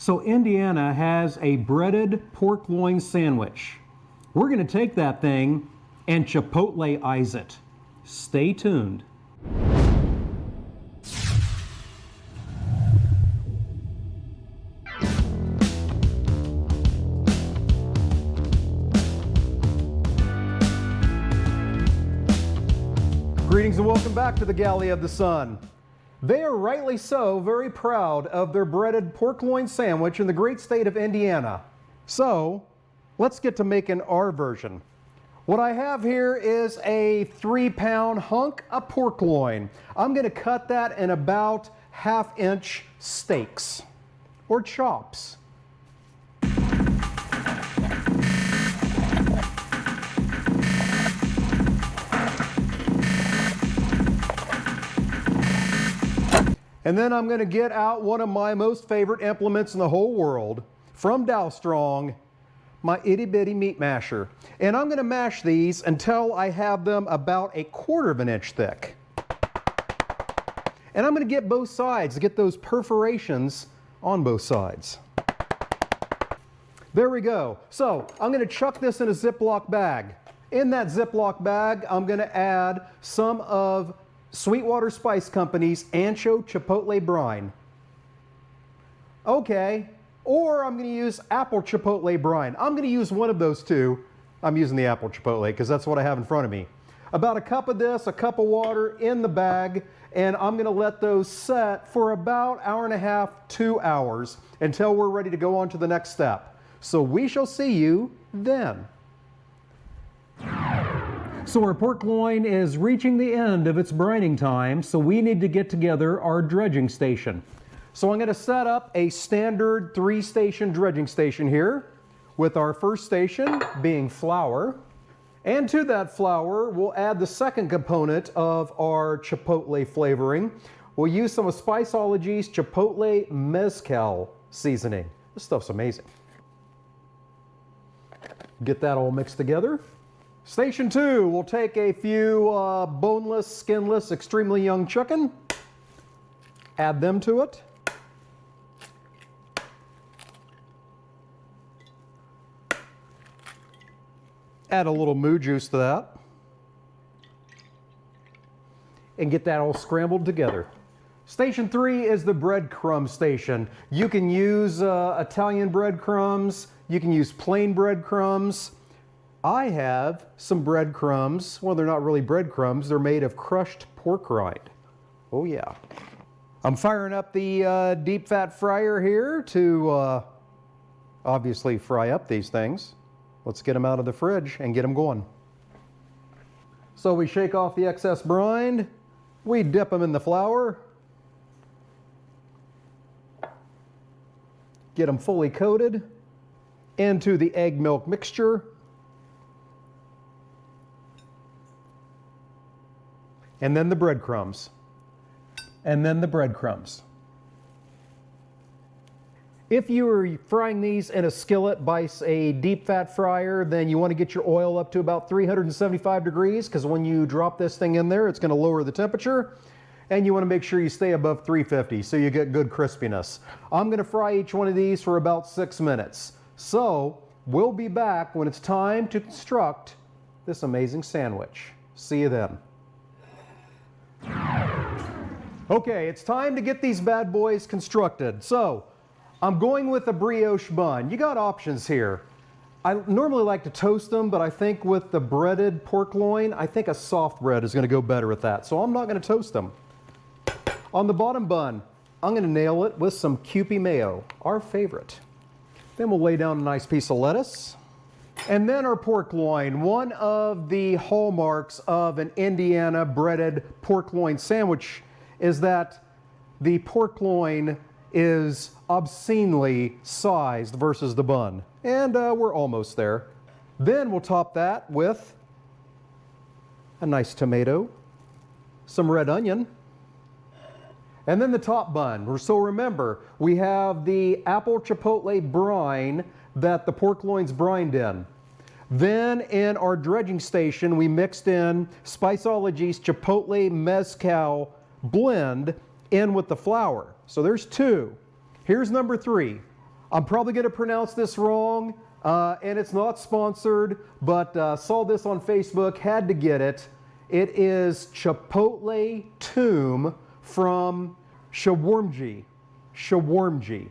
So Indiana has a breaded pork loin sandwich. We're going to take that thing and Chipotle-ize it. Stay tuned. Greetings and welcome back to the Galley of the Sun. They are rightly so very proud of their breaded pork loin sandwich in the great state of Indiana. So let's get to making our version. What I have here is a 3-pound hunk of pork loin. I'm going to cut that in about 1/2-inch steaks or chops. And then I'm going to get out one of my most favorite implements in the whole world, from Dow Strong, my itty bitty meat masher. And I'm going to mash these until I have them about 1/4 inch thick. And I'm going to get both sides, get those perforations on both sides. There we go. So I'm going to chuck this in a Ziploc bag. In that Ziploc bag, I'm going to add some of Sweetwater Spice Company's Ancho Chipotle Brine. Okay, or I'm going to use Apple Chipotle Brine. I'm going to use one of those two. I'm using the Apple Chipotle because that's what I have in front of me. About a cup of this, a cup of water in the bag, and I'm going to let those set for about 1.5 to 2 hours until we're ready to go on to the next step. So we shall see you then. So our pork loin is reaching the end of its brining time, so we need to get together our dredging station. So I'm going to set up a standard 3-station dredging station here, with our first station being flour. And to that flour, we'll add the second component of our Chipotle flavoring. We'll use some of Spiceology's Chipotle Mezcal seasoning. This stuff's amazing. Get that all mixed together. Station 2, we'll take a few boneless, skinless, extremely young chicken, add them to it. Add a little moo juice to that. And get that all scrambled together. Station 3 is the breadcrumb station. You can use Italian breadcrumbs, you can use plain breadcrumbs. I have some breadcrumbs. Well, they're not really breadcrumbs. They're made of crushed pork rind. Oh, yeah. I'm firing up the deep fat fryer here to obviously fry up these things. Let's get them out of the fridge and get them going. So we shake off the excess brine. We dip them in the flour. Get them fully coated into the egg milk mixture. And then the breadcrumbs. And then the breadcrumbs. If you are frying these in a skillet by a deep fat fryer, then you want to get your oil up to about 375 degrees, because when you drop this thing in there, it's going to lower the temperature. And you want to make sure you stay above 350 so you get good crispiness. I'm going to fry each one of these for about 6 minutes. So we'll be back when it's time to construct this amazing sandwich. See you then. Okay, it's time to get these bad boys constructed. So, I'm going with a brioche bun. You got options here. I normally like to toast them, but I think with the breaded pork loin, I think a soft bread is going to go better with that. So I'm not going to toast them. On the bottom bun, I'm going to nail it with some Kewpie mayo, our favorite. Then we'll lay down a nice piece of lettuce. And then our pork loin. One of the hallmarks of an Indiana breaded pork loin sandwich is that the pork loin is obscenely sized versus the bun. And we're almost there. Then we'll top that with a nice tomato, some red onion, and then the top bun. So remember, we have the apple chipotle brine that the pork loin's brined in. Then in our dredging station, we mixed in Spiceology's Chipotle Mezcal blend in with the flour. So there's 2. Here's number 3. I'm probably going to pronounce this wrong, and it's not sponsored, but saw this on Facebook, had to get it. It is Chipotle Tomb from shawarmji. Shawarmji.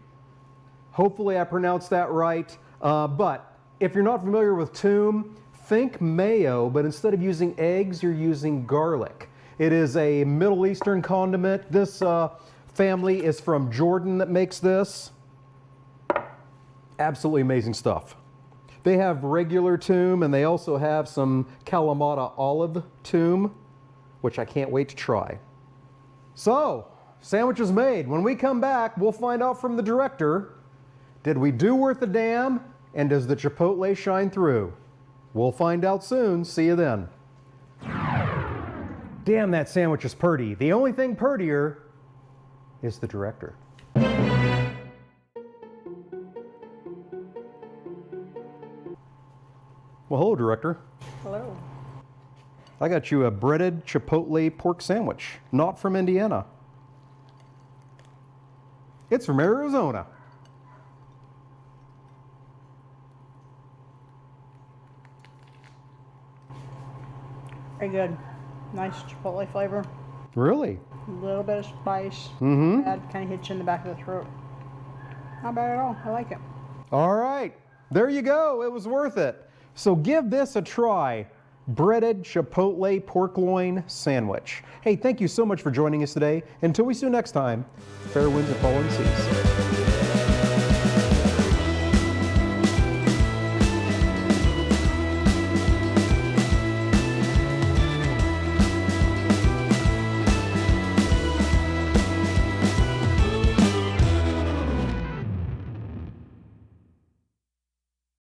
Hopefully I pronounced that right. But if you're not familiar with tomb, think mayo, but instead of using eggs, you're using garlic. It is a Middle Eastern condiment. This family is from Jordan that makes this. Absolutely amazing stuff. They have regular tomb, and they also have some Kalamata olive tomb, which I can't wait to try. So, sandwich is made. When we come back, we'll find out from the director, did we do worth a damn, and does the Chipotle shine through? We'll find out soon. See you then. Damn, that sandwich is purty. The only thing purtier is the director. Well, hello, director. Hello. I got you a breaded Chipotle pork sandwich, not from Indiana. It's from Arizona. Very good. Nice Chipotle flavor. Really? A little bit of spice. Mm-hmm. Bad, kind of hits you in the back of the throat. Not bad at all. I like it. All right. There you go. It was worth it. So give this a try. Breaded Chipotle pork loin sandwich. Hey, thank you so much for joining us today. Until we see you next time, fair winds and fallen seas.